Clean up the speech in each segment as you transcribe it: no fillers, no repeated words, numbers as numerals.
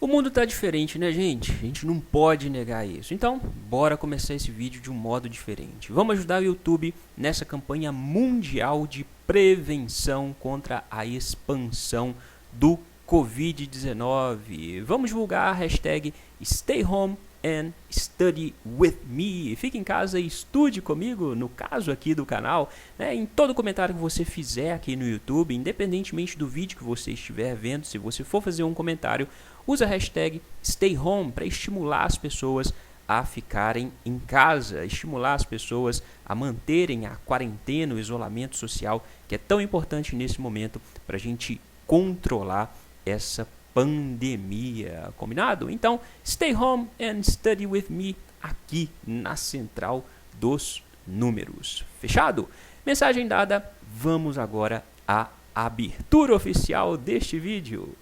O mundo tá diferente, né, gente? A gente não pode negar isso. Então, bora começar esse vídeo de um modo diferente. Vamos ajudar o YouTube nessa campanha mundial de prevenção contra a expansão do Covid-19. Vamos divulgar a hashtag Stay Home and Study with Me. Fique em casa e estude comigo, no caso aqui do canal, né? Em todo comentário que você fizer aqui no YouTube, independentemente do vídeo que você estiver vendo, se você for fazer um comentário, usa a hashtag Stay Home para estimular as pessoas a ficarem em casa, estimular as pessoas a manterem a quarentena, o isolamento social, que é tão importante nesse momento para a gente controlar essa pandemia, combinado? Então, stay home and study with me aqui na Central dos Números. Fechado? Mensagem dada, vamos agora à abertura oficial deste vídeo.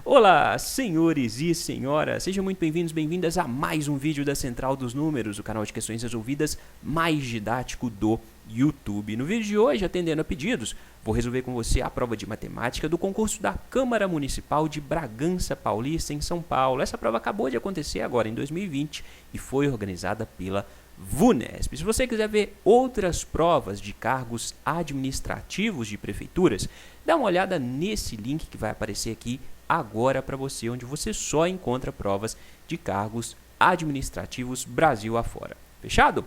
Olá, senhores e senhoras, sejam muito bem-vindos, bem-vindas a mais um vídeo da Central dos Números, o canal de questões resolvidas mais didático do YouTube. No vídeo de hoje, atendendo a pedidos, vou resolver com você a prova de matemática do concurso da Câmara Municipal de Bragança Paulista, em São Paulo. Essa prova acabou de acontecer agora em 2020 e foi organizada pela VUNESP. Se você quiser ver outras provas de cargos administrativos de prefeituras, dá uma olhada nesse link que vai aparecer aqui agora para você, onde você só encontra provas de cargos administrativos Brasil afora. Fechado?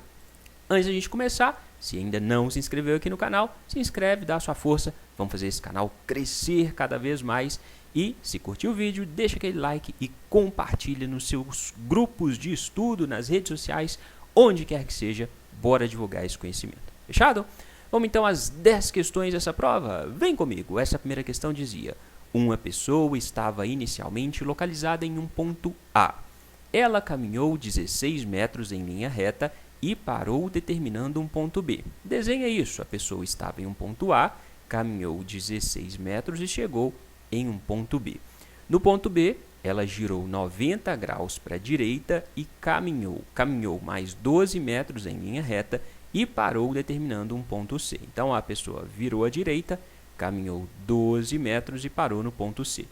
Antes da gente começar, se ainda não se inscreveu aqui no canal, se inscreve, dá sua força, vamos fazer esse canal crescer cada vez mais. E se curtiu o vídeo, deixa aquele like e compartilha nos seus grupos de estudo, nas redes sociais, onde quer que seja, bora divulgar esse conhecimento. Fechado? Vamos então às 10 questões dessa prova. Vem comigo. Essa primeira questão dizia: uma pessoa estava inicialmente localizada em um ponto A. Ela caminhou 16 metros em linha reta e parou determinando um ponto B. Desenha isso. A pessoa estava em um ponto A, caminhou 16 metros e chegou em um ponto B. No ponto B, ela girou 90 graus para a direita e caminhou mais 12 metros em linha reta e parou determinando um ponto C. Então, a pessoa virou à direita, caminhou 12 metros e parou no ponto C.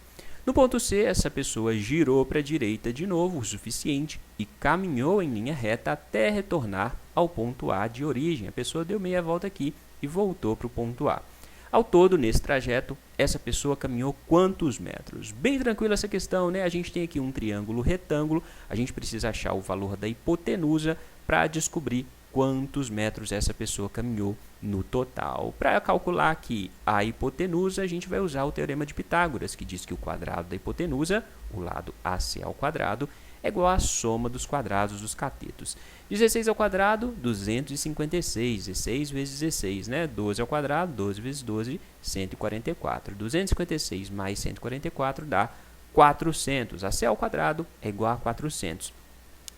No ponto C, essa pessoa girou para a direita de novo o suficiente e caminhou em linha reta até retornar ao ponto A de origem. A pessoa deu meia volta aqui e voltou para o ponto A. Ao todo, nesse trajeto, essa pessoa caminhou quantos metros? Bem tranquila essa questão, né? A gente tem aqui um triângulo retângulo, a gente precisa achar o valor da hipotenusa para descobrir quantos metros essa pessoa caminhou no total. Para calcular aqui a hipotenusa, a gente vai usar o teorema de Pitágoras, que diz que o quadrado da hipotenusa, o lado AC ao quadrado, é igual à soma dos quadrados dos catetos. 16 ao quadrado, 256. 16 vezes 16, né? 12 ao quadrado, 12 vezes 12, 144. 256 mais 144 dá 400. AC ao quadrado é igual a 400.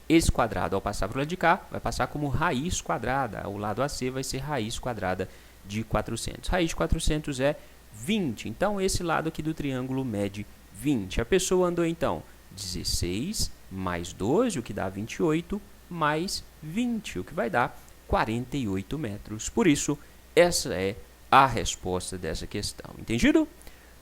Esse quadrado, ao passar para o lado de cá, vai passar como raiz quadrada. O lado AC vai ser raiz quadrada de 400. Raiz de 400 é 20. Então, esse lado aqui do triângulo mede 20. A pessoa andou, então, 16 mais 12, o que dá 28, mais 20, o que vai dar 48 metros. Por isso, essa é a resposta dessa questão. Entendido?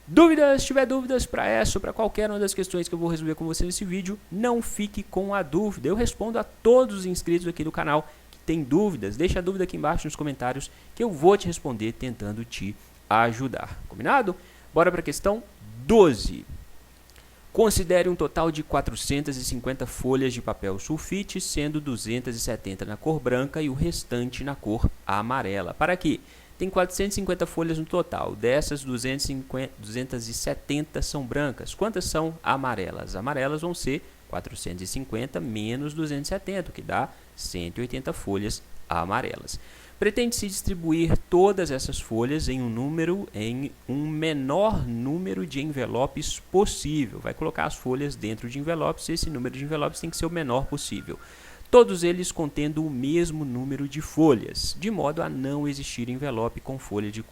Dúvidas? Se tiver dúvidas para essa ou para qualquer uma das questões que eu vou resolver com você nesse vídeo, não fique com a dúvida. Eu respondo a todos os inscritos aqui do canal que têm dúvidas. Deixa a dúvida aqui embaixo nos comentários que eu vou te responder tentando te ajudar. Combinado? Bora para a questão 12. Considere um total de 450 folhas de papel sulfite, sendo 270 na cor branca e o restante na cor amarela. Para quê? Tem 450 folhas no total. Dessas, 270 são brancas. Quantas são amarelas? Amarelas vão ser 450 menos 270, o que dá 180 folhas amarelas. Pretende-se distribuir todas essas folhas em um menor número de envelopes possível. Vai colocar as folhas dentro de envelopes, e esse número de envelopes tem que ser o menor possível. Todos eles contendo o mesmo número de folhas, de modo a não existir envelope com folhas de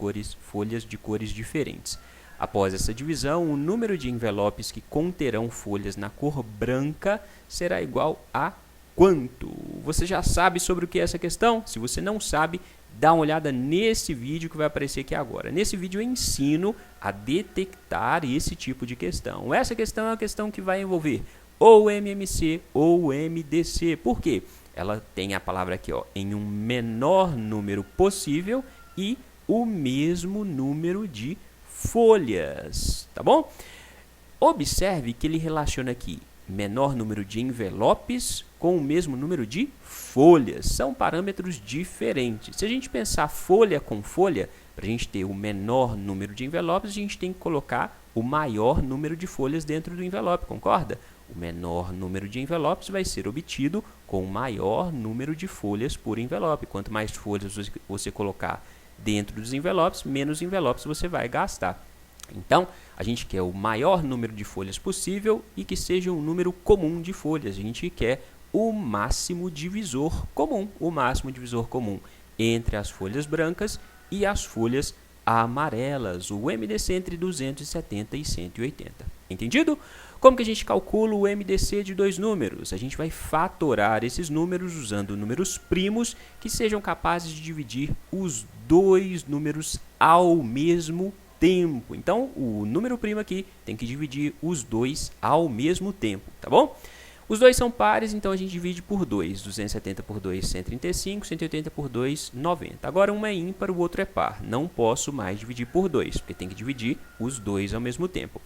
cores diferentes. Após essa divisão, o número de envelopes que conterão folhas na cor branca será igual a quanto? Você já sabe sobre o que é essa questão? Se você não sabe, dá uma olhada nesse vídeo que vai aparecer aqui agora. Nesse vídeo eu ensino a detectar esse tipo de questão. Essa questão é uma questão que vai envolver ou MMC ou MDC. Por quê? Ela tem a palavra aqui, ó, em um menor número possível e o mesmo número de folhas, tá bom? Observe que ele relaciona aqui menor número de envelopes com o mesmo número de folhas. São parâmetros diferentes. Se a gente pensar folha com folha, para a gente ter o menor número de envelopes, a gente tem que colocar o maior número de folhas dentro do envelope, concorda? O menor número de envelopes vai ser obtido com o maior número de folhas por envelope. Quanto mais folhas você colocar dentro dos envelopes, menos envelopes você vai gastar. Então, a gente quer o maior número de folhas possível e que seja um número comum de folhas. A gente quer o máximo divisor comum, entre as folhas brancas e as folhas amarelas, o MDC entre 270 e 180. Entendido? Como que a gente calcula o MDC de dois números? A gente vai fatorar esses números usando números primos que sejam capazes de dividir os dois números ao mesmo tempo. Então, o número primo aqui tem que dividir os dois ao mesmo tempo, tá bom? Os dois são pares, então a gente divide por 2. 270 por 2, 135. 180 por 2, 90. Agora, um é ímpar, o outro é par. Não posso mais dividir por 2, porque tem que dividir os dois ao mesmo tempo.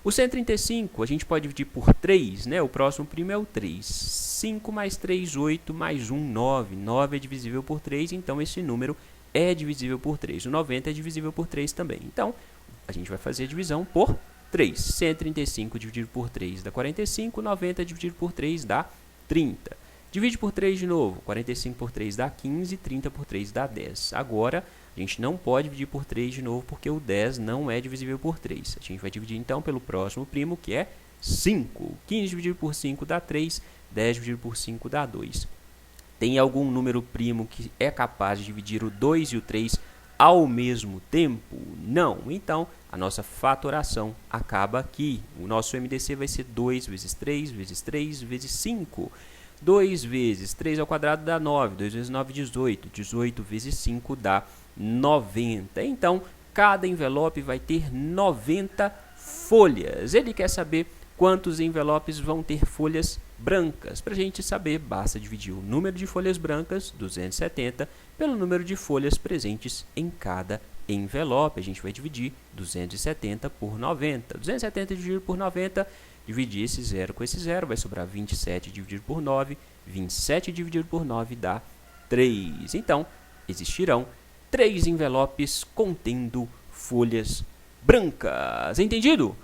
O 135 a gente pode dividir por 3, né? O próximo primo é o 3. 5 mais 3, 8, mais 1, 9. 9 é divisível por 3, então esse número é divisível por 3. O 90 é divisível por 3 também. Então, a gente vai fazer a divisão por 3. 135 dividido por 3 dá 45. 90 dividido por 3 dá 30. Divide por 3 de novo. 45 por 3 dá 15. 30 por 3 dá 10. Agora, a gente não pode dividir por 3 de novo, porque o 10 não é divisível por 3. A gente vai dividir, então, pelo próximo primo, que é 5. 15 dividido por 5 dá 3. 10 dividido por 5 dá 2. Tem algum número primo que é capaz de dividir o 2 e o 3 ao mesmo tempo? Não. Então, a nossa fatoração acaba aqui. O nosso MDC vai ser 2 vezes 3 vezes 3 vezes 5. 2 vezes 3 ao quadrado dá 9. 2 vezes 9, 18. 18 vezes 5 dá 90. Então, cada envelope vai ter 90 folhas. Ele quer saber quantos envelopes vão ter folhas brancas. Para a gente saber, basta dividir o número de folhas brancas, 270, pelo número de folhas presentes em cada envelope. A gente vai dividir 270 por 90. 270 dividido por 90, dividir esse zero com esse zero, vai sobrar 27 dividido por 9. 27 dividido por 9 dá 3. Então, existirão 3 envelopes contendo folhas brancas. Entendido?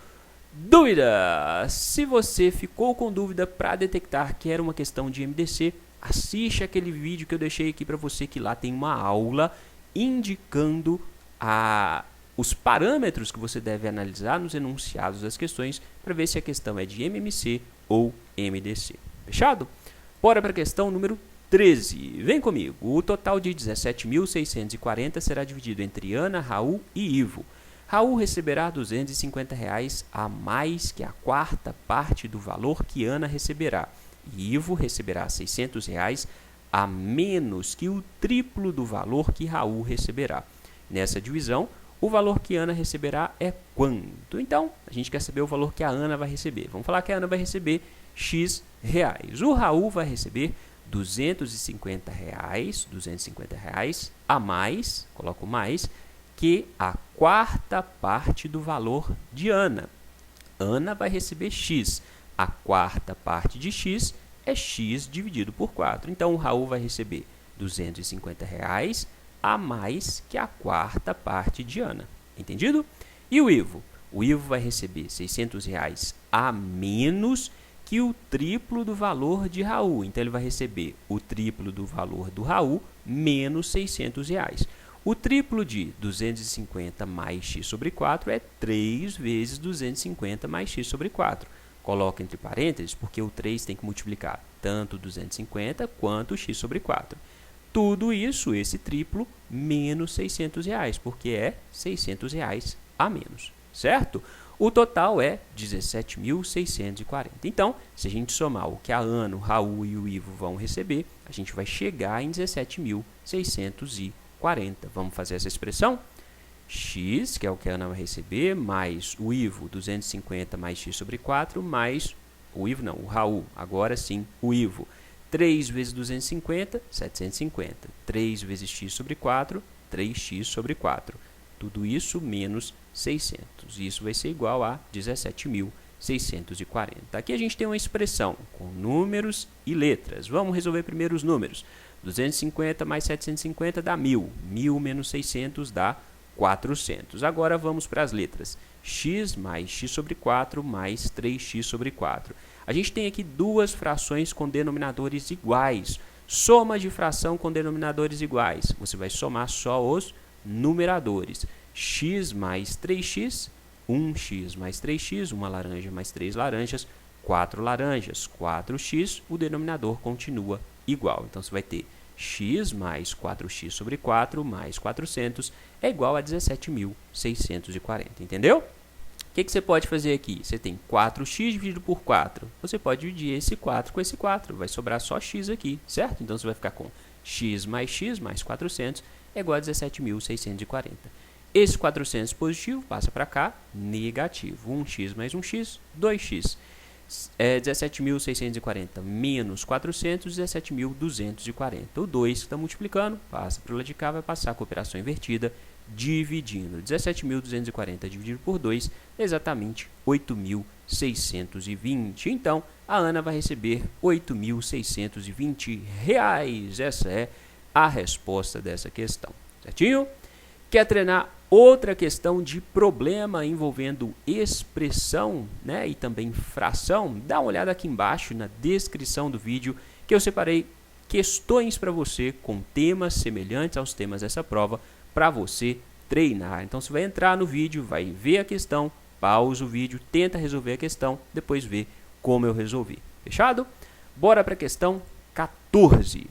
Dúvida? Se você ficou com dúvida para detectar que era uma questão de MDC, assiste aquele vídeo que eu deixei aqui para você, que lá tem uma aula indicando os parâmetros que você deve analisar nos enunciados das questões para ver se a questão é de MMC ou MDC. Fechado? Bora para a questão número 13. Vem comigo. O total de 17.640 será dividido entre Ana, Raul e Ivo. Raul receberá R$ 250 a mais que a quarta parte do valor que Ana receberá. E Ivo receberá R$ 600 a menos que o triplo do valor que Raul receberá. Nessa divisão, o valor que Ana receberá é quanto? Então, a gente quer saber o valor que a Ana vai receber. Vamos falar que a Ana vai receber X reais. O Raul vai receber R$ 250 a mais, coloco mais, que a quarta parte do valor de Ana. Ana vai receber X. A quarta parte de X é X dividido por 4. Então, o Raul vai receber R$ 250 a mais que a quarta parte de Ana. Entendido? E o Ivo? O Ivo vai receber R$ 600 a menos que o triplo do valor de Raul. Então, ele vai receber o triplo do valor do Raul menos R$ 600. O triplo de 250 mais x sobre 4 é 3 vezes 250 mais x sobre 4. Coloca entre parênteses, porque o 3 tem que multiplicar tanto 250 quanto x sobre 4. Tudo isso, esse triplo, menos R$ 600, porque é R$ 600 a menos, certo? O total é 17.640. Então, se a gente somar o que a Ana, o Raul e o Ivo vão receber, a gente vai chegar em 17.640. 40. Vamos fazer essa expressão? X, que é o que a Ana vai receber, mais o Ivo, 250 mais x sobre 4, mais o Ivo não, o Raul, agora sim, o Ivo. 3 vezes 250, 750. 3 vezes x sobre 4, 3x sobre 4. Tudo isso menos 600. Isso vai ser igual a 17.640. Aqui a gente tem uma expressão com números e letras. Vamos resolver primeiro os números. 250 mais 750 dá 1.000. 1.000 menos 600 dá 400. Agora vamos para as letras. X mais x sobre 4 mais 3x sobre 4. A gente tem aqui duas frações com denominadores iguais. Soma de fração com denominadores iguais. Você vai somar só os numeradores. X mais 3x, 1x mais 3x, uma laranja mais 3 laranjas, 4 laranjas, 4x, o denominador continua igual. Então, você vai ter x mais 4x sobre 4 mais 400 é igual a 17.640, entendeu? O que você pode fazer aqui? Você tem 4x dividido por 4. Você pode dividir esse 4 com esse 4. Vai sobrar só x aqui, certo? Então, você vai ficar com x mais 400 é igual a 17.640. Esse 400 positivo passa para cá, negativo. 1x mais 1x, 2x. 17.640 menos 400, 17.240. O 2 que está multiplicando, passa para o lado de cá, vai passar com a operação invertida, dividindo. 17.240 dividido por 2 é exatamente 8.620. Então, a Ana vai receber R$8.620. Essa é a resposta dessa questão. Certinho? Quer treinar outra questão de problema envolvendo expressão, né, e também fração? Dá uma olhada aqui embaixo na descrição do vídeo que eu separei questões para você com temas semelhantes aos temas dessa prova para você treinar. Então, você vai entrar no vídeo, vai ver a questão, pausa o vídeo, tenta resolver a questão, depois vê como eu resolvi. Fechado? Bora para a questão 14.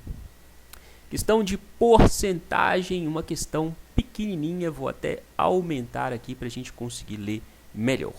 Questão de porcentagem, uma questão pequenininha, vou até aumentar aqui para a gente conseguir ler melhor.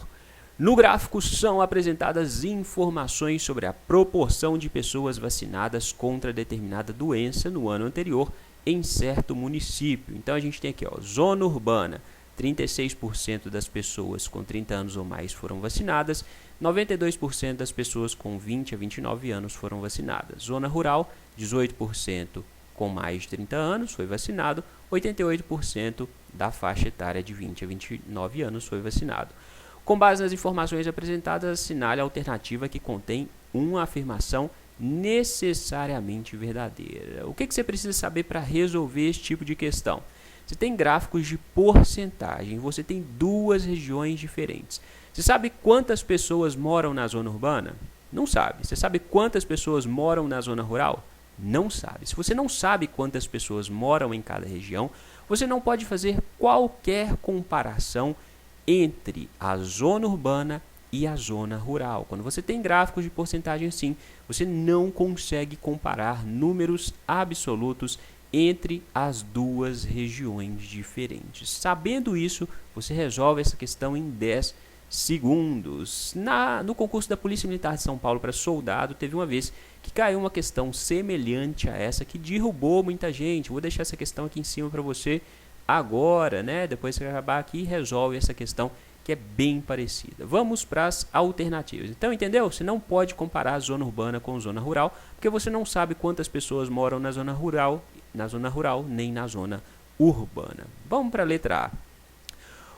No gráfico são apresentadas informações sobre a proporção de pessoas vacinadas contra determinada doença no ano anterior em certo município. Então, a gente tem aqui, ó, zona urbana, 36% das pessoas com 30 anos ou mais foram vacinadas, 92% das pessoas com 20 a 29 anos foram vacinadas. Zona rural, 18% com mais de 30 anos foi vacinado, 88% da faixa etária de 20 a 29 anos foi vacinado. Com base nas informações apresentadas, assinale a alternativa que contém uma afirmação necessariamente verdadeira. O que você precisa saber para resolver esse tipo de questão? Você tem gráficos de porcentagem, você tem duas regiões diferentes. Você sabe quantas pessoas moram na zona urbana? Não sabe. Você sabe quantas pessoas moram na zona rural? Não sabe. Se você não sabe quantas pessoas moram em cada região, você não pode fazer qualquer comparação entre a zona urbana e a zona rural. Quando você tem gráficos de porcentagem assim, você não consegue comparar números absolutos entre as duas regiões diferentes. Sabendo isso, você resolve essa questão em 10 segundos. No concurso da Polícia Militar de São Paulo para soldado, teve uma vez que caiu uma questão semelhante a essa que derrubou muita gente. Vou deixar essa questão aqui em cima para você agora, né? Depois que acabar aqui, resolve essa questão que é bem parecida. Vamos para as alternativas. Então, entendeu? Você não pode comparar a zona urbana com a zona rural, porque você não sabe quantas pessoas moram na zona rural, nem na zona urbana. Vamos para a letra A.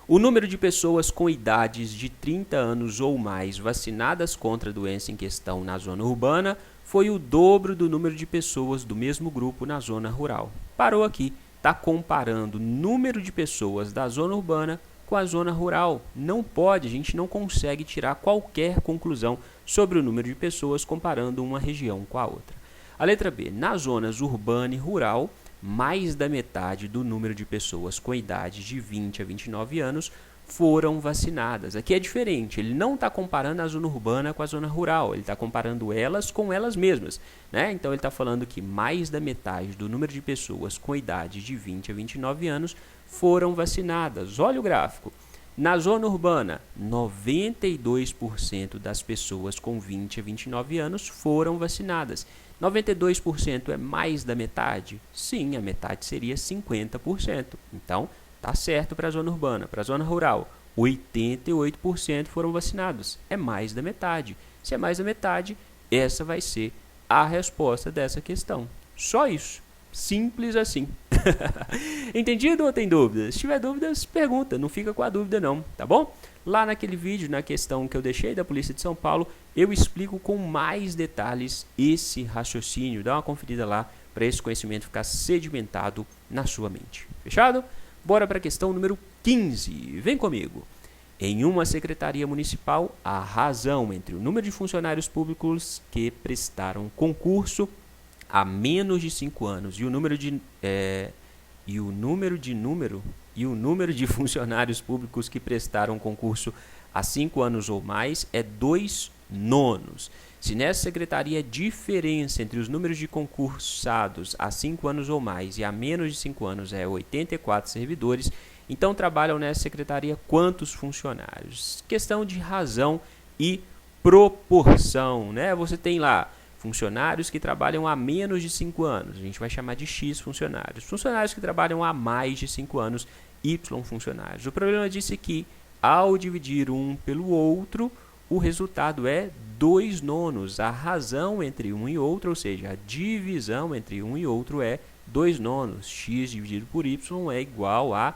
O número de pessoas com idades de 30 anos ou mais vacinadas contra a doença em questão na zona urbana foi o dobro do número de pessoas do mesmo grupo na zona rural. Parou aqui, está comparando o número de pessoas da zona urbana com a zona rural. Não pode, a gente não consegue tirar qualquer conclusão sobre o número de pessoas comparando uma região com a outra. A letra B, nas zonas urbana e rural, mais da metade do número de pessoas com idade de 20 a 29 anos foram vacinadas. Aqui é diferente, ele não está comparando a zona urbana com a zona rural, ele está comparando elas com elas mesmas, né? Então ele está falando que mais da metade do número de pessoas com idade de 20 a 29 anos foram vacinadas. Olha o gráfico. Na zona urbana, 92% das pessoas com 20 a 29 anos foram vacinadas. 92% é mais da metade? Sim, a metade seria 50%. Então, tá certo para a zona urbana. Para a zona rural, 88% foram vacinados. É mais da metade. Se é mais da metade, essa vai ser a resposta dessa questão. Só isso. Simples assim. Entendido ou tem dúvidas? Se tiver dúvidas, pergunta. Não fica com a dúvida não, tá bom? Lá naquele vídeo, na questão que eu deixei da Polícia de São Paulo, eu explico com mais detalhes esse raciocínio. Dá uma conferida lá para esse conhecimento ficar sedimentado na sua mente. Fechado? Bora para a questão número 15. Vem comigo. Em uma secretaria municipal, a razão entre o número de funcionários públicos que prestaram concurso há menos de 5 anos e o número de funcionários públicos que prestaram concurso há 5 anos ou mais é 2/9. Se nessa secretaria a diferença entre os números de concursados há 5 anos ou mais e há menos de 5 anos é 84 servidores, então trabalham nessa secretaria quantos funcionários? Questão de razão e proporção, né? Você tem lá funcionários que trabalham há menos de 5 anos, a gente vai chamar de X funcionários. Funcionários que trabalham há mais de 5 anos, Y funcionários. O problema disse que, ao dividir um pelo outro, o resultado é 2/9. A razão entre um e outro, ou seja, a divisão entre um e outro é 2/9. X dividido por Y é igual a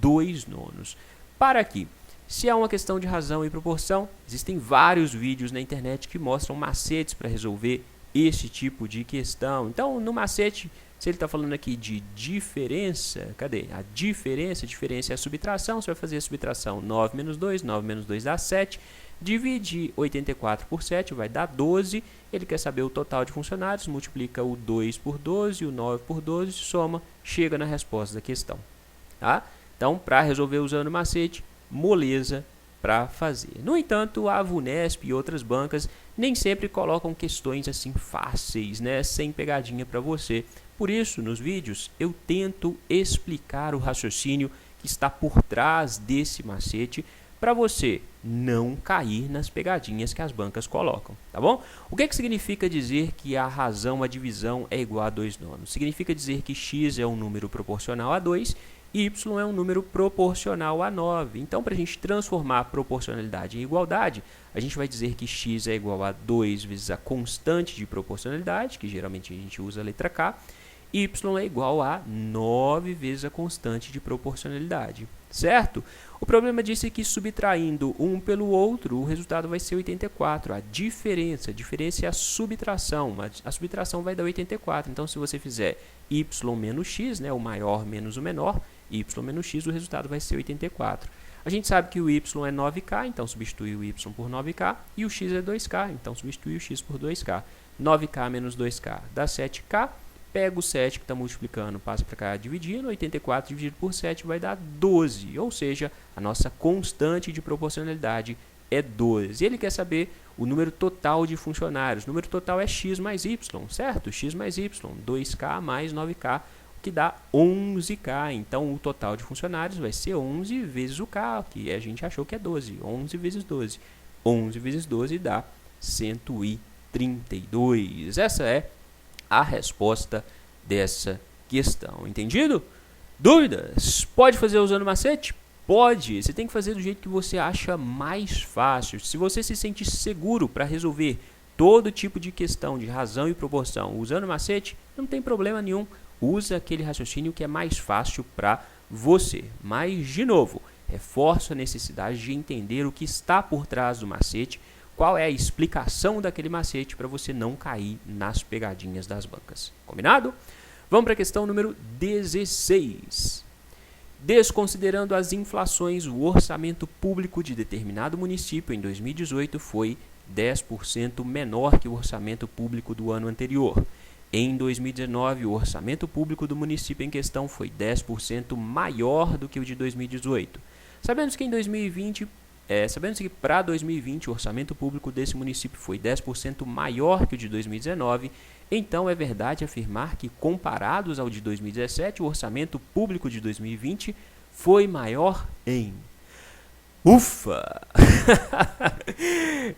2/9. Para aqui, se é uma questão de razão e proporção, existem vários vídeos na internet que mostram macetes para resolver esse tipo de questão. Então, no macete, se ele está falando aqui de diferença, cadê? A diferença é a subtração. Você vai fazer a subtração 9 menos 2, 9 menos 2 dá 7. Dividir 84 por 7 vai dar 12. Ele quer saber o total de funcionários, multiplica o 2 por 12 e o 9 por 12, soma, chega na resposta da questão. Tá? Então, para resolver usando o macete, moleza para fazer. No entanto, a VUNESP e outras bancas nem sempre colocam questões assim fáceis, né, sem pegadinha para você. Por isso, nos vídeos, eu tento explicar o raciocínio que está por trás desse macete para você não cair nas pegadinhas que as bancas colocam, tá bom? O que significa dizer que a razão, a divisão é igual a 2/9? Significa dizer que x é um número proporcional a 2, y é um número proporcional a 9. Então, para a gente transformar a proporcionalidade em igualdade, a gente vai dizer que x é igual a 2 vezes a constante de proporcionalidade, que geralmente a gente usa a letra K, y é igual a 9 vezes a constante de proporcionalidade, certo? O problema disse que subtraindo um pelo outro, o resultado vai ser 84. A diferença é a subtração. A subtração vai dar 84. Então, se você fizer y menos x, né, o maior menos o menor, y menos x, o resultado vai ser 84. A gente sabe que o y é 9k, então substitui o y por 9k, e o x é 2k, então substitui o x por 2k. 9k menos 2k dá 7k. Pega o 7 que está multiplicando, passa para cá dividindo, 84 dividido por 7 vai dar 12, ou seja, a nossa constante de proporcionalidade é 12. Ele quer saber o número total de funcionários. O número total é x mais y, certo? X mais y, 2k mais 9k, o que dá 11k. Então, o total de funcionários vai ser 11 vezes o k, que a gente achou que é 12. 11 vezes 12. 11 vezes 12 dá 132. Essa é a resposta dessa questão. Entendido? Dúvidas? Pode fazer usando macete? Pode. Você tem que fazer do jeito que você acha mais fácil. Se você se sente seguro para resolver todo tipo de questão de razão e proporção usando macete, não tem problema nenhum. Usa aquele raciocínio que é mais fácil para você. Mas, de novo, reforço a necessidade de entender o que está por trás do macete, qual é a explicação daquele macete para você não cair nas pegadinhas das bancas. Combinado? Vamos para a questão número 16. Desconsiderando as inflações, o orçamento público de determinado município em 2018 foi 10% menor que o orçamento público do ano anterior. Em 2019, o orçamento público do município em questão foi 10% maior do que o de 2018. Sabemos que para 2020 o orçamento público desse município foi 10% maior que o de 2019, então é verdade afirmar que, comparados ao de 2017, o orçamento público de 2020 foi maior em... Ufa!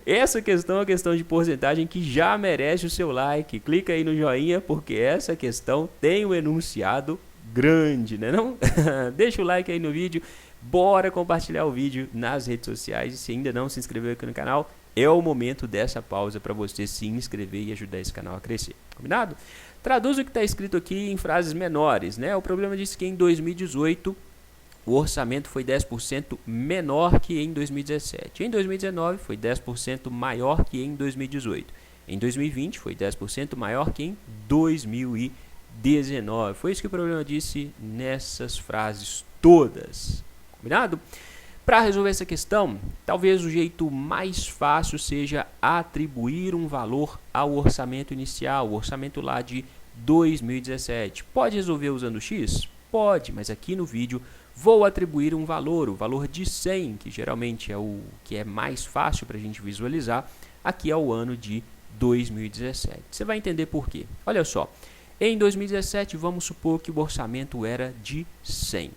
Essa questão é uma questão de porcentagem que já merece o seu like. Clica aí no joinha, porque essa questão tem um enunciado grande, né não? Deixa o like aí no vídeo, bora compartilhar o vídeo nas redes sociais. E se ainda não se inscreveu aqui no canal, é o momento dessa pausa para você se inscrever e ajudar esse canal a crescer, combinado? Traduz o que está escrito aqui em frases menores, né? O problema diz que em 2018 o orçamento foi 10% menor que em 2017. Em 2019 foi 10% maior que em 2018. Em 2020 foi 10% maior que em 2019. Foi isso que o problema disse nessas frases todas, combinado? Para resolver essa questão, talvez o jeito mais fácil seja atribuir um valor ao orçamento inicial, o orçamento lá de 2017. Pode resolver usando X? Pode, mas aqui no vídeo vou atribuir um valor, o valor de 100, que geralmente é o que é mais fácil para a gente visualizar, aqui é o ano de 2017. Você vai entender por quê. Olha só, em 2017 vamos supor que o orçamento era de 100.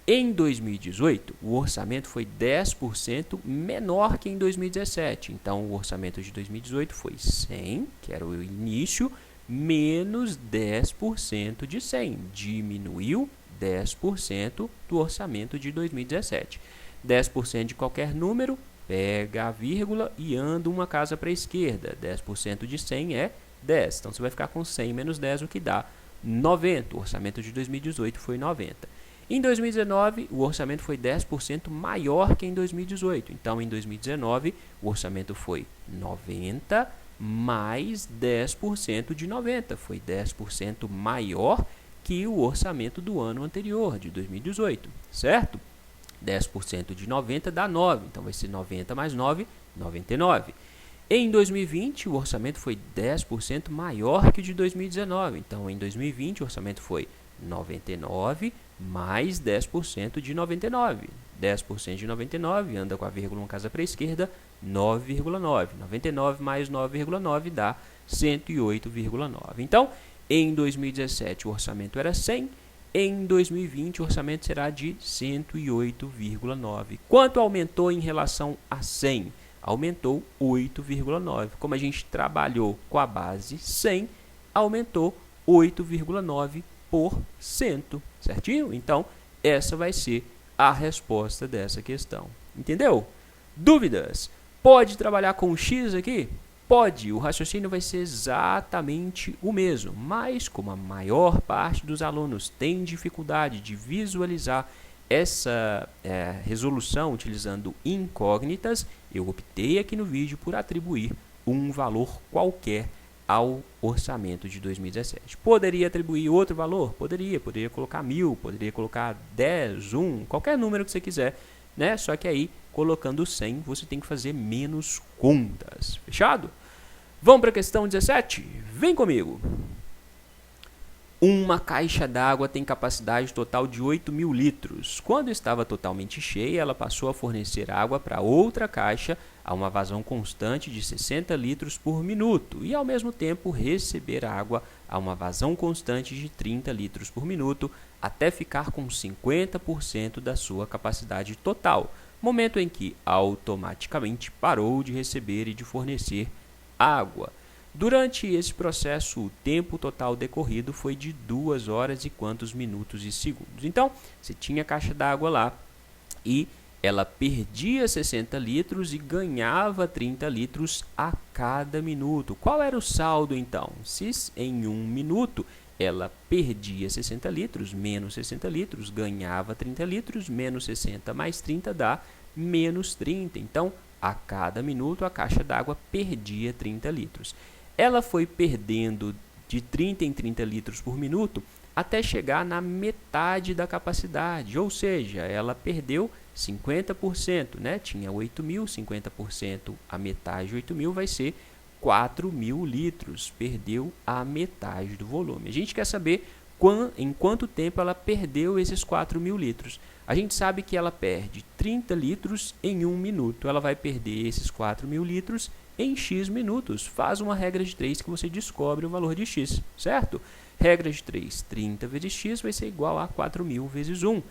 Em 2018, o orçamento foi 10% menor que em 2017. Então, o orçamento de 2018 foi 100, que era o início, menos 10% de 100. Diminuiu 10% do orçamento de 2017. 10% de qualquer número, pega a vírgula e anda uma casa para a esquerda. 10% de 100 é 10. Então, você vai ficar com 100 menos 10, o que dá 90. O orçamento de 2018 foi 90. Em 2019, o orçamento foi 10% maior que em 2018. Então, em 2019, o orçamento foi 90 mais 10% de 90. Foi 10% maior que o orçamento do ano anterior, de 2018, certo? 10% de 90 dá 9, então vai ser 90 mais 9, 99. Em 2020, o orçamento foi 10% maior que o de 2019. Então, em 2020, o orçamento foi 99 mais 10% de 99. 10% de 99, anda com a vírgula uma casa para a esquerda, 9,9. 99 mais 9,9 dá 108,9. Então, em 2017 o orçamento era 100, em 2020 o orçamento será de 108,9. Quanto aumentou em relação a 100? Aumentou 8,9. Como a gente trabalhou com a base 100, aumentou 8,9%, certinho? Então, essa vai ser a resposta dessa questão. Entendeu? Dúvidas? Pode trabalhar com X aqui? Pode, o raciocínio vai ser exatamente o mesmo, mas como a maior parte dos alunos tem dificuldade de visualizar essa resolução utilizando incógnitas, eu optei aqui no vídeo por atribuir um valor qualquer ao orçamento de 2017. Poderia atribuir outro valor? Poderia colocar 1000, poderia colocar 10, 1, qualquer número que você quiser, né? Só que aí, colocando 100, você tem que fazer menos contas. Fechado? Vamos para a questão 17? Vem comigo! Uma caixa d'água tem capacidade total de 8.000 litros. Quando estava totalmente cheia, ela passou a fornecer água para outra caixa a uma vazão constante de 60 litros por minuto e, ao mesmo tempo, receber água a uma vazão constante de 30 litros por minuto até ficar com 50% da sua capacidade total, momento em que automaticamente parou de receber e de fornecer água. Durante esse processo, o tempo total decorrido foi de 2 horas e quantos minutos e segundos. Então, você tinha a caixa d'água lá e ela perdia 60 litros e ganhava 30 litros a cada minuto. Qual era o saldo, então? Se em 1 minuto ela perdia 60 litros, menos 60 litros, ganhava 30 litros, menos 60 mais 30 dá menos 30. Então, a cada minuto a caixa d'água perdia 30 litros. Ela foi perdendo de 30 em 30 litros por minuto até chegar na metade da capacidade, ou seja, ela perdeu 50%, né? Tinha 8.000, 50%, a metade de 8.000 vai ser 4.000 litros, perdeu a metade do volume. A gente quer saber em quanto tempo ela perdeu esses 4.000 litros. A gente sabe que ela perde 30 litros em 1 minuto, ela vai perder esses 4.000 litros em X minutos. Faz uma regra de 3 que você descobre o valor de X, certo? Regra de 3, 30 vezes X vai ser igual a 4.000 vezes 1.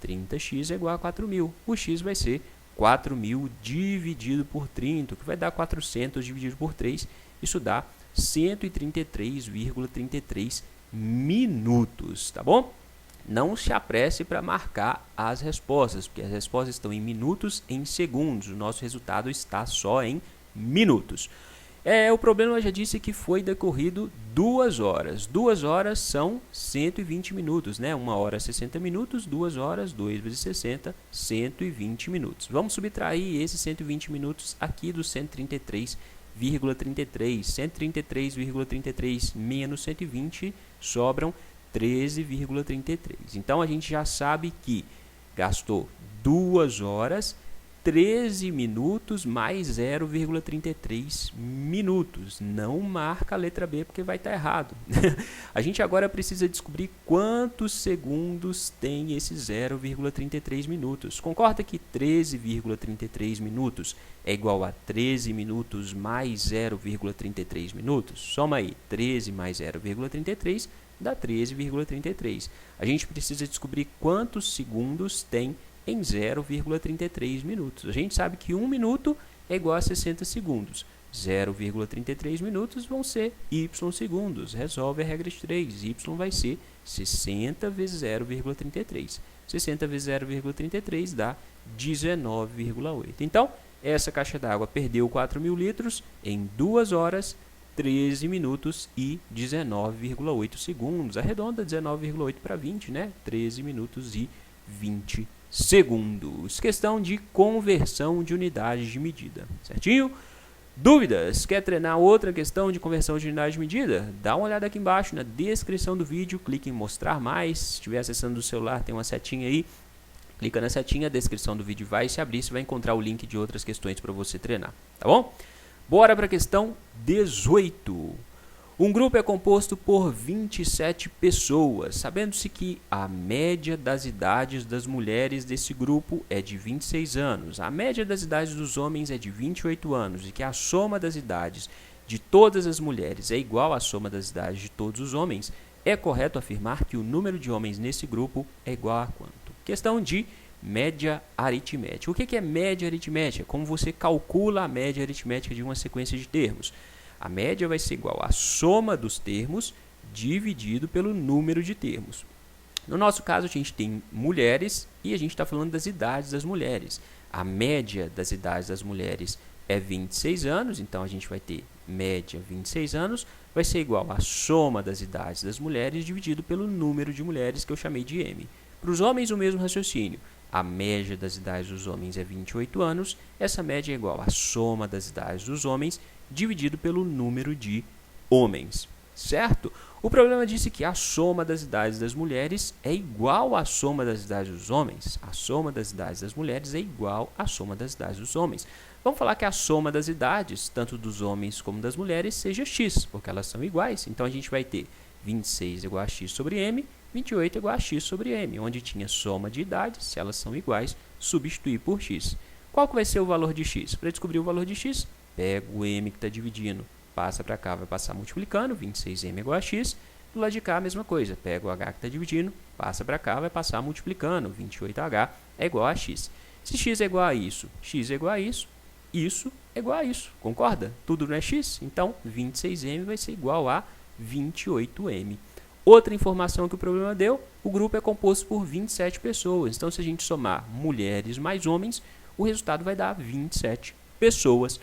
30x é igual a 4.000. O X vai ser 4.000 dividido por 30, que vai dar 400 dividido por 3, isso dá 133,33 minutos, tá bom? Não se apresse para marcar as respostas, porque as respostas estão em minutos, em segundos. O nosso resultado está só em minutos. O problema eu já disse que foi decorrido 2 horas. 2 horas são 120 minutos, né? 1 hora 60 minutos, 2 horas, 2 vezes 60, 120 minutos. Vamos subtrair esses 120 minutos aqui dos 133,33. 133,33 menos 120 sobram 13,33. Então, a gente já sabe que gastou 2 horas, 13 minutos mais 0,33 minutos. Não marca a letra B porque vai estar errado. A gente agora precisa descobrir quantos segundos tem esse 0,33 minutos. Concorda que 13,33 minutos é igual a 13 minutos mais 0,33 minutos? Soma aí, 13 mais 0,33 dá 13,33. A gente precisa descobrir quantos segundos tem em 0,33 minutos. A gente sabe que 1 minuto é igual a 60 segundos. 0,33 minutos vão ser y segundos. Resolve a regra de 3. Y vai ser 60 vezes 0,33. 60 vezes 0,33 dá 19,8. Então, essa caixa d'água perdeu 4.000 litros em 2 horas, 13 minutos e 19,8 segundos. Arredonda 19,8 para 20, né? 13 minutos e 20 segundos. Questão de conversão de unidades de medida, certinho? Dúvidas? Quer treinar outra questão de conversão de unidade de medida? Dá uma olhada aqui embaixo na descrição do vídeo, clique em mostrar mais. Se estiver acessando o celular, tem uma setinha aí. Clica na setinha, a descrição do vídeo vai se abrir, você vai encontrar o link de outras questões para você treinar, tá bom? Bora para a questão 18. Um grupo é composto por 27 pessoas, sabendo-se que a média das idades das mulheres desse grupo é de 26 anos, a média das idades dos homens é de 28 anos e que a soma das idades de todas as mulheres é igual à soma das idades de todos os homens, é correto afirmar que o número de homens nesse grupo é igual a quanto? Questão de média aritmética. O que é média aritmética? Como você calcula a média aritmética de uma sequência de termos? A média vai ser igual à soma dos termos dividido pelo número de termos. No nosso caso, a gente tem mulheres e a gente está falando das idades das mulheres. A média das idades das mulheres é 26 anos, então a gente vai ter média 26 anos, vai ser igual à soma das idades das mulheres dividido pelo número de mulheres que eu chamei de M. Para os homens, o mesmo raciocínio. A média das idades dos homens é 28 anos, essa média é igual à soma das idades dos homens dividido pelo número de homens, certo? O problema disse que a soma das idades das mulheres é igual à soma das idades dos homens. A soma das idades das mulheres é igual à soma das idades dos homens. Vamos falar que a soma das idades, tanto dos homens como das mulheres, seja x, porque elas são iguais. Então, a gente vai ter 26 igual a x sobre m, 28 igual a x sobre m, onde tinha soma de idades, se elas são iguais, substituir por x. Qual que vai ser o valor de x? Para descobrir o valor de x, pega o m que está dividindo, passa para cá, vai passar multiplicando, 26m igual a x. Do lado de cá, a mesma coisa, pega o h que está dividindo, passa para cá, vai passar multiplicando, 28h é igual a x. Se x é igual a isso é igual a isso é igual a isso, concorda? Tudo não é x? Então, 26m vai ser igual a 28m. Outra informação que o problema deu, o grupo é composto por 27 pessoas. Então, se a gente somar mulheres mais homens, o resultado vai dar 27 pessoas.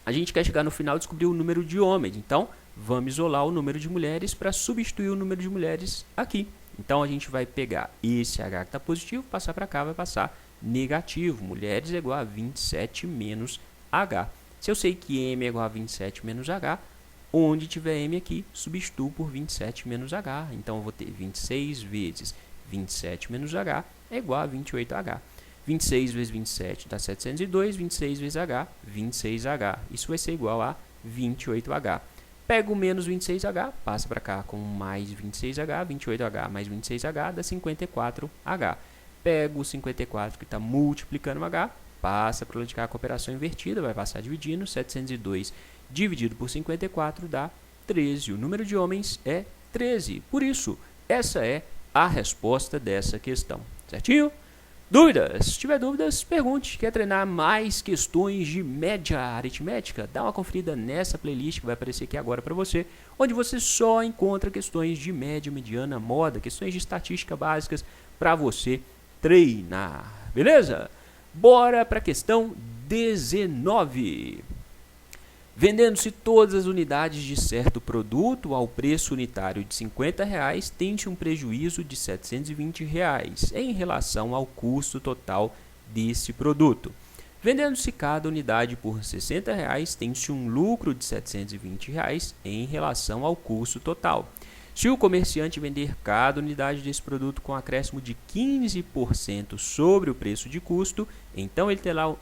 A gente quer chegar no final e descobrir o número de homens. Então, vamos isolar o número de mulheres para substituir o número de mulheres aqui. Então, a gente vai pegar esse H que está positivo, passar para cá, vai passar negativo. Mulheres é igual a 27 menos H. Se eu sei que M é igual a 27 menos H, onde tiver M aqui, substituo por 27 menos H. Então, eu vou ter 26 vezes 27 menos H é igual a 28H. 26 vezes 27 dá 702, 26 vezes H, 26H. Isso vai ser igual a 28H. Pego o menos 26H, passa para cá com mais 26H, 28H mais 26H dá 54H. Pego o 54 que está multiplicando H, passa para o lado de cá com a operação invertida, vai passar dividindo, 702 dividido por 54 dá 13. O número de homens é 13. Por isso, essa é a resposta dessa questão. Certinho? Dúvidas? Se tiver dúvidas, pergunte. Quer treinar mais questões de média aritmética? Dá uma conferida nessa playlist que vai aparecer aqui agora para você, onde você só encontra questões de média, mediana, moda, questões de estatística básicas para você treinar. Beleza? Bora para a questão 19. Vendendo-se todas as unidades de certo produto ao preço unitário de R$ 50, tem-se um prejuízo de R$ 720 em relação ao custo total desse produto. Vendendo-se cada unidade por R$ 60, tem-se um lucro de R$ 720 em relação ao custo total. Se o comerciante vender cada unidade desse produto com acréscimo de 15% sobre o preço de custo, então ele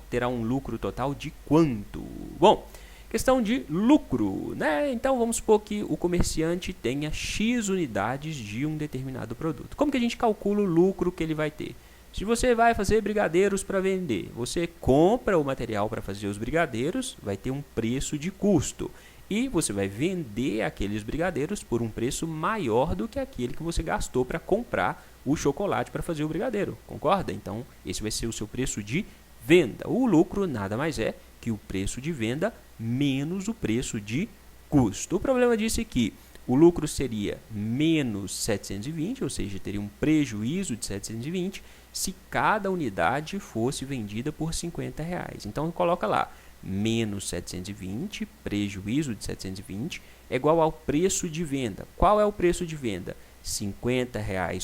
terá um lucro total de quanto? Bom, questão de lucro, né? Então vamos supor que o comerciante tenha X unidades de um determinado produto. Como que a gente calcula o lucro que ele vai ter? Se você vai fazer brigadeiros para vender, você compra o material para fazer os brigadeiros, vai ter um preço de custo. E você vai vender aqueles brigadeiros por um preço maior do que aquele que você gastou para comprar o chocolate para fazer o brigadeiro. Concorda? Então esse vai ser o seu preço de venda. O lucro nada mais é que o preço de venda menos o preço de custo. O problema disso é que o lucro seria menos 720, ou seja, teria um prejuízo de 720 se cada unidade fosse vendida por R$ 50. Então coloca lá, menos 720, prejuízo de 720, é igual ao preço de venda. Qual é o preço de venda? R$ 50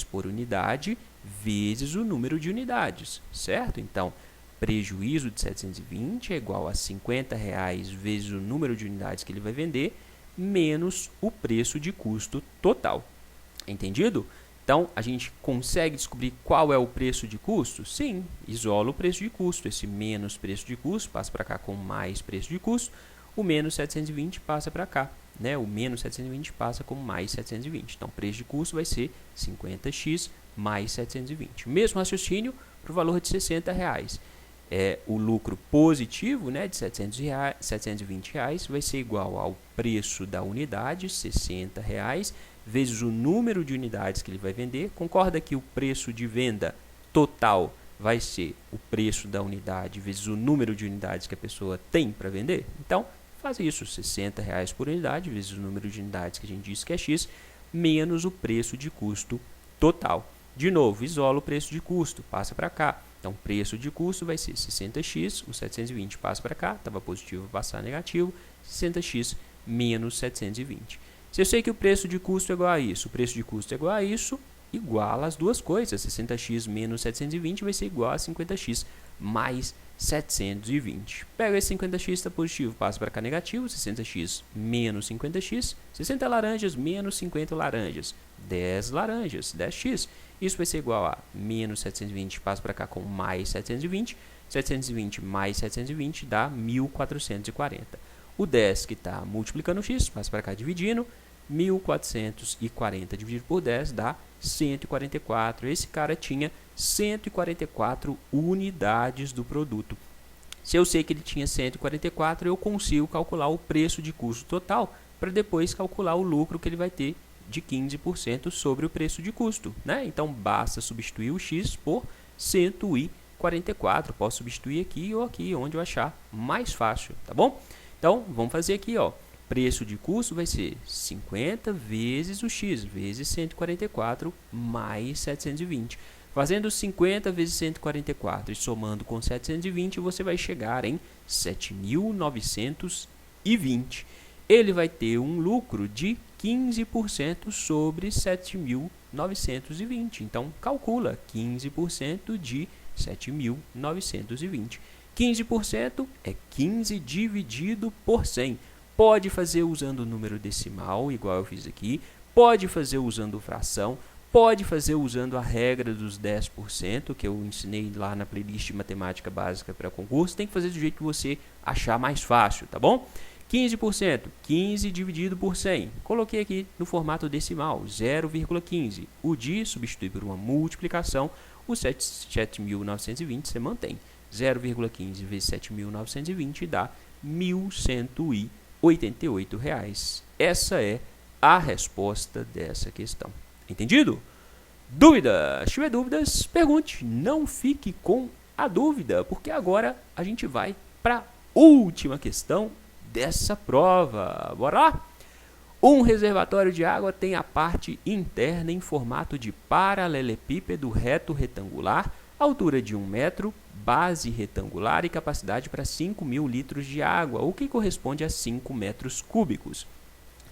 por unidade vezes o número de unidades, certo? Então, prejuízo de 720 é igual a R$ 50 vezes o número de unidades que ele vai vender, menos o preço de custo total. Entendido? Então, a gente consegue descobrir qual é o preço de custo? Sim, isola o preço de custo. Esse menos preço de custo passa para cá com mais preço de custo. O menos 720 passa para cá, né? O menos 720 passa com mais 720. Então, o preço de custo vai ser 50x mais 720. Mesmo raciocínio para o valor de R$ 60. O lucro positivo, né, de R$ 720 vai ser igual ao preço da unidade, R$ 60, vezes o número de unidades que ele vai vender. Concorda que o preço de venda total vai ser o preço da unidade vezes o número de unidades que a pessoa tem para vender? Então, faz isso, R$ 60 por unidade vezes o número de unidades que a gente disse que é X, menos o preço de custo total. De novo, isola o preço de custo, passa para cá. Então, preço de custo vai ser 60x, o 720 passa para cá, estava positivo, passar negativo, 60x menos 720. Se eu sei que o preço de custo é igual a isso, o preço de custo é igual a isso, iguala as duas coisas. 60x menos 720 vai ser igual a 50x mais 720. Pega esse 50x, está positivo, passa para cá negativo, 60x menos 50x, 60 laranjas menos 50 laranjas, 10 laranjas, 10x. Isso vai ser igual a menos 720, passa para cá com mais 720, 720 mais 720 dá 1440. O 10 que está multiplicando x, passa para cá dividindo, 1440 dividido por 10 dá 144. Esse cara tinha 144 unidades do produto. Se eu sei que ele tinha 144, eu consigo calcular o preço de custo total para depois calcular o lucro que ele vai ter de 15% sobre o preço de custo, né? Então, basta substituir o x por 144. Posso substituir aqui ou aqui, onde eu achar mais fácil, tá bom? Então, vamos fazer aqui, ó. Preço de custo vai ser 50 vezes o x, vezes 144, mais 720. Fazendo 50 vezes 144 e somando com 720, você vai chegar em 7.920. Ele vai ter um lucro de 15% sobre 7.920. Então, calcula 15% de 7.920. 15% é 15 dividido por 100. Pode fazer usando o número decimal, igual eu fiz aqui. Pode fazer usando fração. Pode fazer usando a regra dos 10%, que eu ensinei lá na playlist de matemática básica para concurso. Tem que fazer do jeito que você achar mais fácil, tá bom? 15%, 15 dividido por 100. Coloquei aqui no formato decimal, 0,15. O de substitui por uma multiplicação. O 7.920 você mantém. 0,15 vezes 7.920 dá R$ 1.188. Essa é a resposta dessa questão. Entendido? dúvida. Se tiver dúvidas, pergunte. Não fique com a dúvida, porque agora a gente vai para a última questão dessa prova. Bora lá? Um reservatório de água tem a parte interna em formato de paralelepípedo reto retangular, altura de 1 metro, base retangular e capacidade para 5.000 litros de água, o que corresponde a 5 metros cúbicos.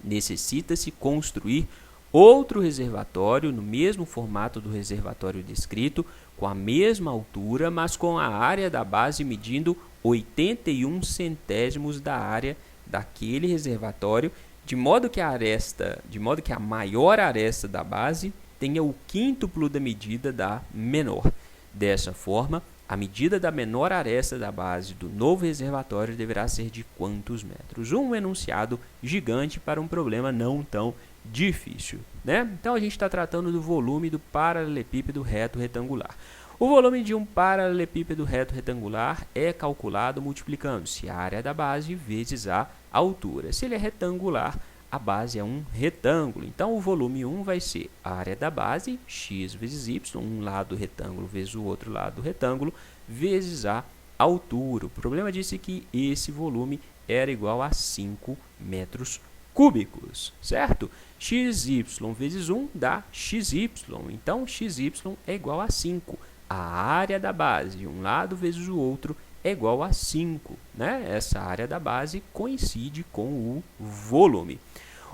Necessita-se construir outro reservatório no mesmo formato do reservatório descrito, com a mesma altura, mas com a área da base medindo 81 centésimos da área daquele reservatório, de modo que a maior aresta da base tenha o quíntuplo da medida da menor. Dessa forma, a medida da menor aresta da base do novo reservatório deverá ser de quantos metros? Um enunciado gigante para um problema não tão difícil, né? Então a gente está tratando do volume do paralelepípedo reto retangular. O volume de um paralelepípedo reto retangular é calculado multiplicando-se a área da base vezes a altura. Se ele é retangular, a base é um retângulo. Então o volume 1 vai ser a área da base, x vezes y, um lado do retângulo vezes o outro lado do retângulo, vezes a altura. O problema disse que esse volume era igual a 5 metros cúbicos, certo? xy vezes 1 dá xy. Então xy é igual a 5. A área da base, um lado vezes o outro, é igual a 5, né? Essa área da base coincide com o volume.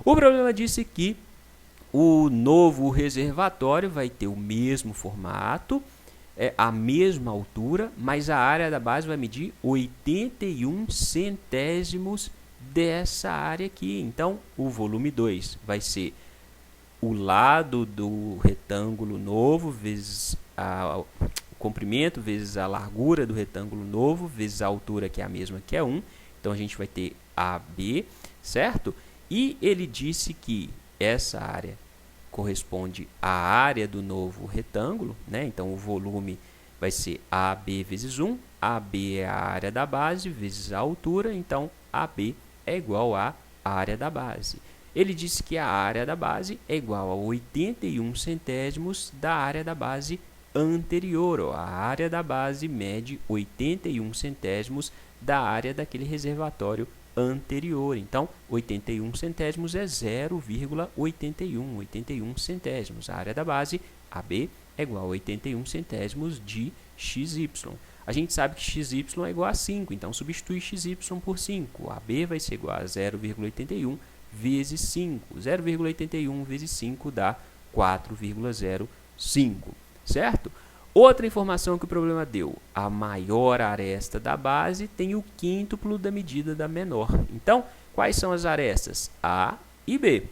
O problema disse que o novo reservatório vai ter o mesmo formato, a mesma altura, mas a área da base vai medir 81 centésimos dessa área aqui. Então, o volume 2 vai ser o lado do retângulo novo vezes o comprimento vezes a largura do retângulo novo vezes a altura, que é a mesma, que é 1. Então a gente vai ter AB, certo? E ele disse que essa área corresponde à área do novo retângulo, né? Então o volume vai ser AB vezes 1. AB é a área da base vezes a altura, então AB é igual à área da base. Ele disse que a área da base é igual a 81 centésimos da área da base anterior. A área da base mede 81 centésimos da área daquele reservatório anterior. Então, 81 centésimos é 0,81 centésimos. A área da base, AB, é igual a 81 centésimos de XY. A gente sabe que XY é igual a 5, então substitui XY por 5. AB vai ser igual a 0,81 vezes 5. 0,81 vezes 5 dá 4,05, certo? Outra informação que o problema deu: a maior aresta da base tem o quíntuplo da medida da menor. Então, quais são as arestas? A e B.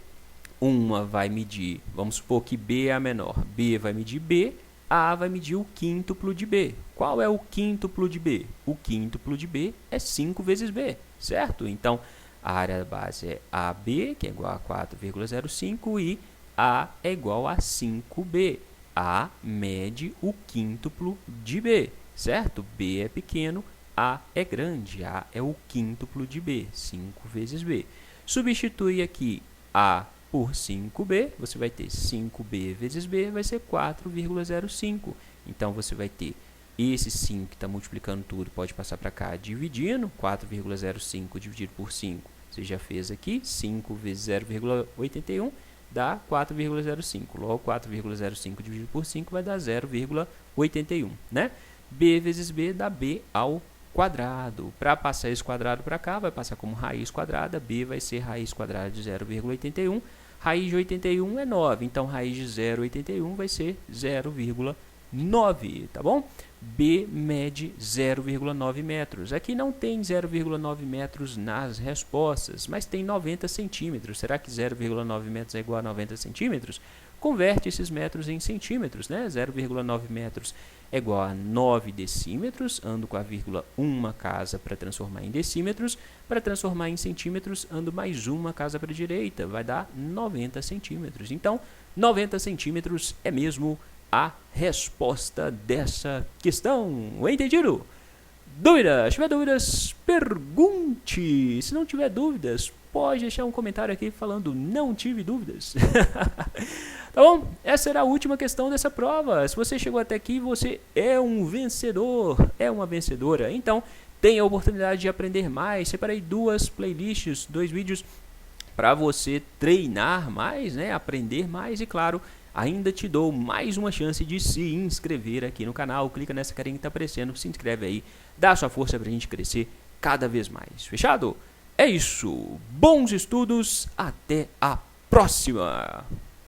Uma vai medir, vamos supor que B é a menor. B vai medir B, A vai medir o quíntuplo de B. Qual é o quíntuplo de B? O quíntuplo de B é 5 vezes B, certo? Então, a área da base é AB, que é igual a 4,05, e A é igual a 5B. A mede o quíntuplo de B, certo? B é pequeno, A é grande. A é o quíntuplo de B, 5 vezes B. Substitui aqui A por 5B, você vai ter 5B vezes B, vai ser 4,05. Então, você vai ter esse 5 que está multiplicando tudo, pode passar para cá dividindo. 4,05 dividido por 5, você já fez aqui. 5 vezes 0,81 dá 4,05. Logo, 4,05 dividido por 5 vai dar 0,81, né? B vezes B dá B ao quadrado. Para passar esse quadrado para cá, vai passar como raiz quadrada. B vai ser raiz quadrada de 0,81. Raiz de 81 é 9, então raiz de 0,81 vai ser 0,9, tá bom? B mede 0,9 metros. Aqui não tem 0,9 metros nas respostas, mas tem 90 centímetros. Será que 0,9 metros é igual a 90 centímetros? Converte esses metros em centímetros, né? 0,9 metros é igual a 9 decímetros. Ando com a vírgula uma casa para transformar em decímetros. Para transformar em centímetros, ando mais uma casa para a direita. Vai dar 90 centímetros. Então, 90 centímetros é mesmo a resposta dessa questão. Entendido? Dúvidas? Se tiver dúvidas, pergunte. Se não tiver dúvidas, pode deixar um comentário aqui falando não tive dúvidas. Tá bom? Essa era a última questão dessa prova. Se você chegou até aqui, você é um vencedor, é uma vencedora. Então, tenha a oportunidade de aprender mais. Separei 2 playlists, 2 vídeos para você treinar mais, né? Aprender mais e, claro, ainda te dou mais uma chance de se inscrever aqui no canal. Clica nessa carinha que está aparecendo, se inscreve aí, dá sua força para a gente crescer cada vez mais. Fechado? É isso. Bons estudos. Até a próxima.